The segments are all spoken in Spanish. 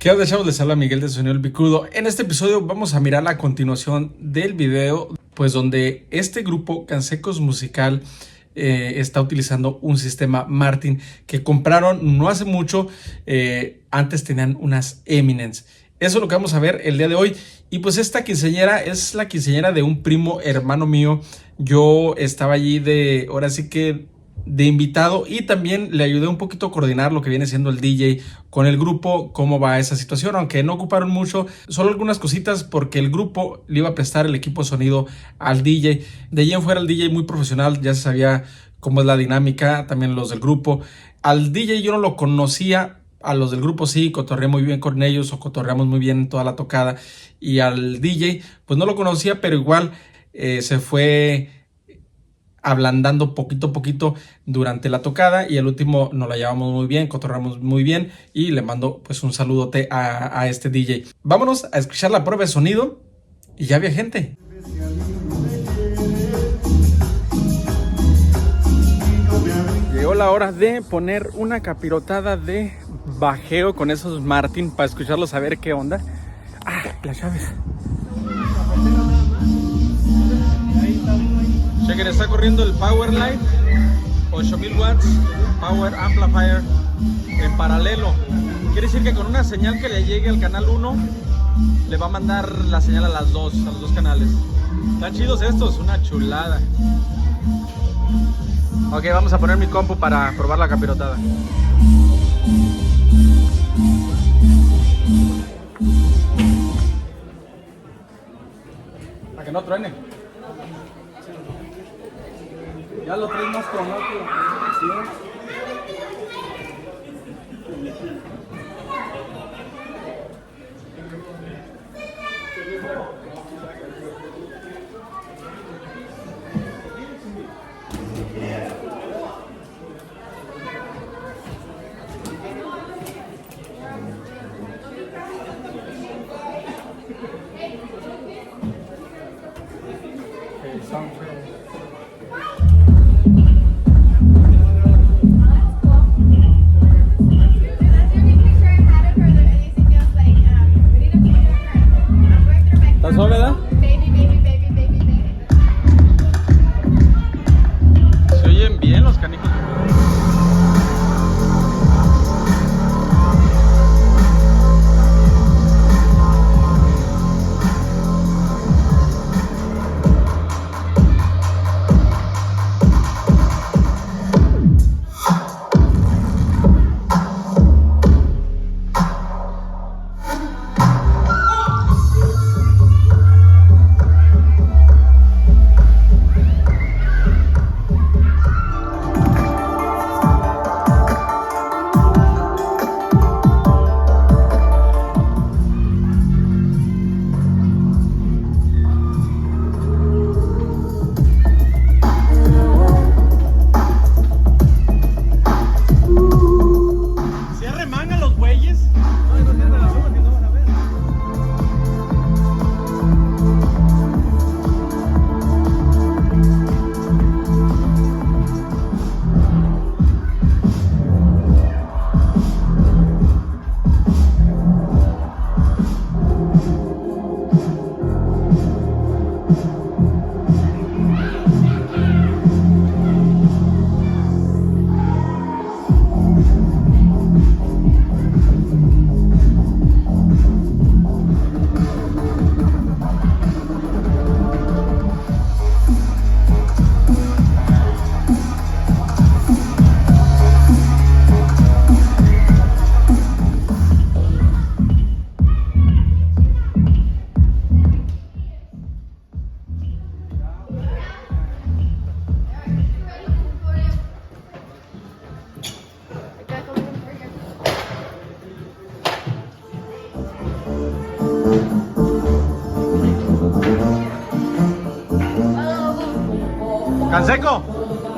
¿Qué onda, chavos? Les habla Miguel de Sonido El Picudo. En este episodio vamos a mirar la continuación del video, pues donde este grupo Cansecos Musical está utilizando un sistema Martin que compraron no hace mucho. Antes tenían unas Eminence. Eso es lo que vamos a ver el día de hoy. Y pues esta quinceañera es la quinceañera de un primo hermano mío. Yo estaba allí ahora sí que de invitado, y también le ayudé un poquito a coordinar lo que viene siendo el DJ con el grupo, cómo va esa situación, aunque no ocuparon mucho, solo algunas cositas porque el grupo le iba a prestar el equipo de sonido al DJ. De allí en fuera el DJ muy profesional, ya se sabía cómo es la dinámica, también los del grupo. Al DJ yo no lo conocía, a los del grupo sí, cotorreé muy bien con ellos, o cotorreamos muy bien toda la tocada, y al DJ pues no lo conocía, pero igual se fue ablandando poquito a poquito durante la tocada, y al último nos la llevamos muy bien, cotorramos muy bien, y le mando pues un saludote a este DJ. Vámonos a escuchar la prueba de sonido y ya había gente. Llegó la hora de poner una capirotada de bajeo con esos Martin para escucharlos, a ver qué onda. Las llaves. Chequen, está corriendo el Powerline 8000 watts Power Amplifier en paralelo. Quiere decir que con una señal que le llegue al canal 1 le va a mandar la señal a los dos canales. Están chidos estos, una chulada. Ok, vamos a poner mi compu para probar la capirotada. Para que no truene. Ya lo traes más tronado que la presentación. ¿Estás suave, verdad? Se oyen bien los canijos. Canseco,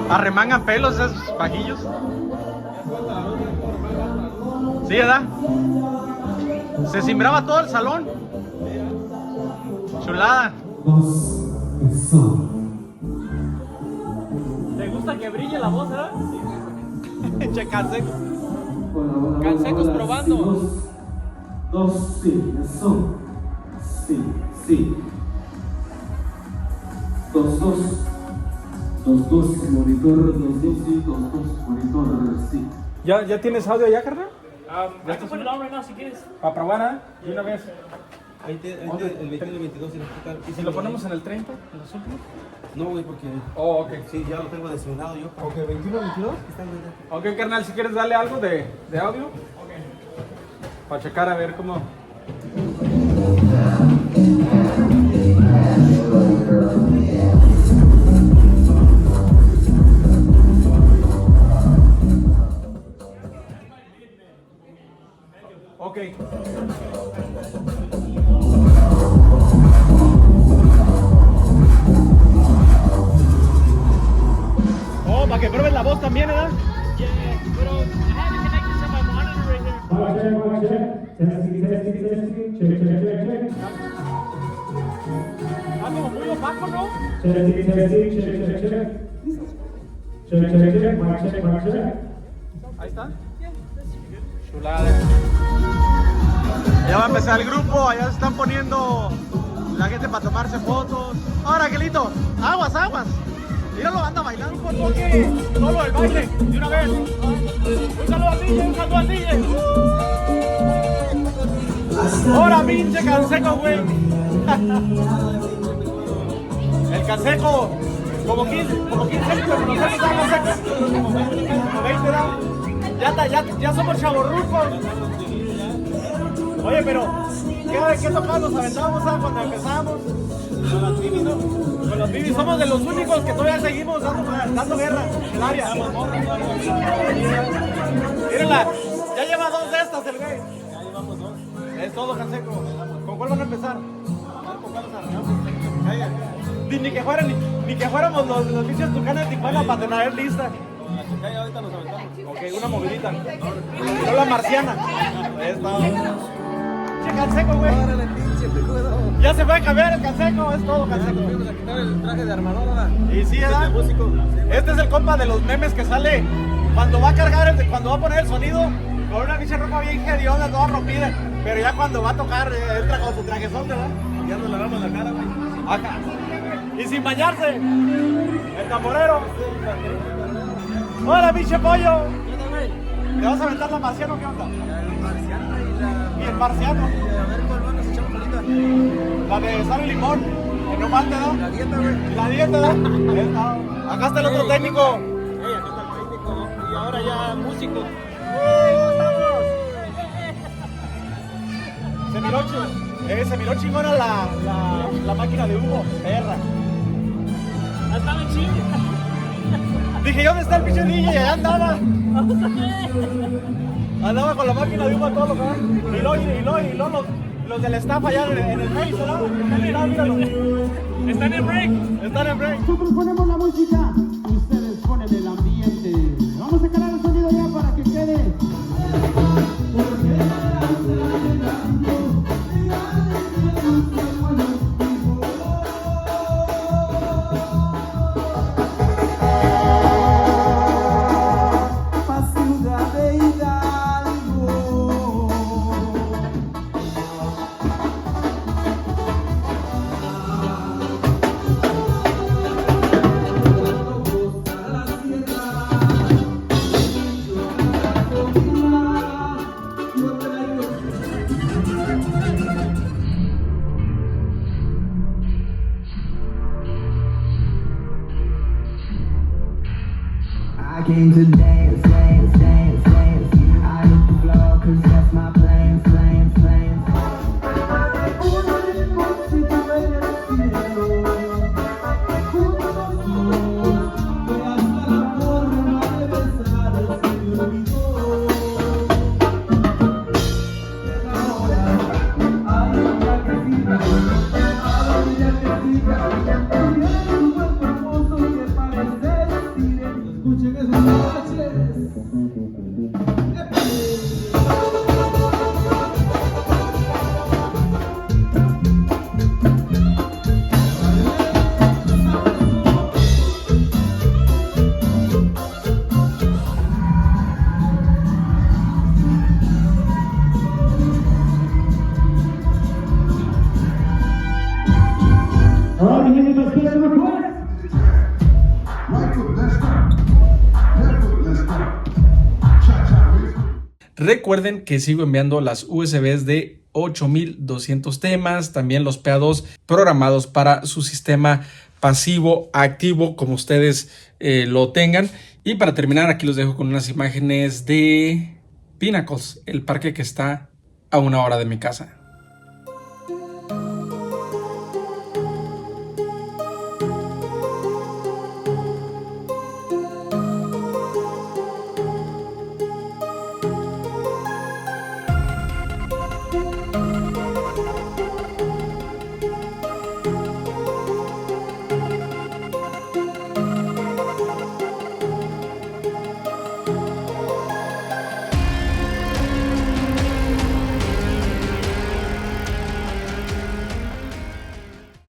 arremangan pelos esos pajillos. Sí, ¿verdad? Se cimbraba todo el salón. Chulada. ¿Te gusta que brille la voz, eh? Che, Cansecos. Cansecos probando. 2, sí, eso. Sí, sí. 2, 2. 2, 2, monitor, 2, 2, sí, 2, 2, monitor, sí. ¿Ya tienes audio ya, carnal? I can put it on right now si quieres. Para probar, de una vez. Ahí el 21 y el 22 y ¿Y si lo ponemos en el 30, en los últimos? No, güey, porque... Oh, ok. Sí, ya lo tengo designado yo. Ok, 21, 22. Está bien. Ok, carnal, si quieres darle algo de audio. Ok. Para checar a ver cómo... Ok. Oh, para que pruebes la voz también, ¿verdad? Yeah, pero I have it connected to my monitor right here. Ah, como muy opaco, ¿no? Ahí está. Chulada. Ya va a empezar el grupo, allá se están poniendo la gente para tomarse fotos. Ahora, Angelito, aguas, aguas. Míralo, anda bailando un poco aquí. Solo el baile, de una vez. Un saludo al DJ, un saludo al DJ. Ahora, pinche Canseco, güey. El Canseco, como 15 años de conocernos a Canseco. Como 20, ¿no? Ya somos chavorrucos. Oye, pero, ¿qué tocaba nos aventamos cuando empezamos? Con las bibis, ¿no? Con los bibis somos de los únicos que todavía seguimos dando guerra en el área. Mírenla, ya lleva 2 de estas el güey. Ya llevamos 2. Es todo, Canseco. ¿Con cuál van a empezar? ¿Con cuál nos arrancamos? Ni que fuéramos los bichos tucanes de Tijuana para tener lista. Con la chicaya ahorita nos aventamos. Ok, una movidita. No la marciana. Esta. Che, Canseco, güey. Ya se fue a cambiar el Canseco, es todo, Canseco. Vamos a quitar el traje de armador. Y sí, ¿verdad? Este es el compa de los memes que sale cuando va a cargar, cuando va a poner el sonido, con una pinche ropa bien hedionda, toda rompida. Pero ya cuando va a tocar, entra con su trajezón, ¿verdad? Ya nos lavamos la cara, güey. Acá. Y sin bañarse. El tamborero. Hola, pinche pollo. ¿Te vas a aventar la marciana o qué onda? El marciano Y el marciano. a ver cuál van, nos echamos ahorita. La de sal y limón. Que no falte, ¿no? La dieta, güey. La dieta, ¿no? Esta. Acá está el otro técnico. Acá está el técnico. Y ahora ya músico. Se miró chingona la máquina de humo, perra. Estaba chido. Dije, ¿dónde está el pinche DJ? Y allá andaba. Andaba con la máquina de humo a todo lo que da. Y luego los del staff allá en el break, ¿no? Míralo. Están en break. Están en break. Nosotros ponemos la música, ustedes ponen el ambiente. Vamos a calar el sonido ya para que quede. I came to dance, dance, dance, dance. I hit the floor 'cause that's my plan, plan, plan. Escuchen esa noche. Recuerden que sigo enviando las USBs de 8200 temas, también los PA2 programados para su sistema pasivo, activo, como ustedes lo tengan. Y para terminar, aquí los dejo con unas imágenes de Pinnacles, el parque que está a 1 hora de mi casa.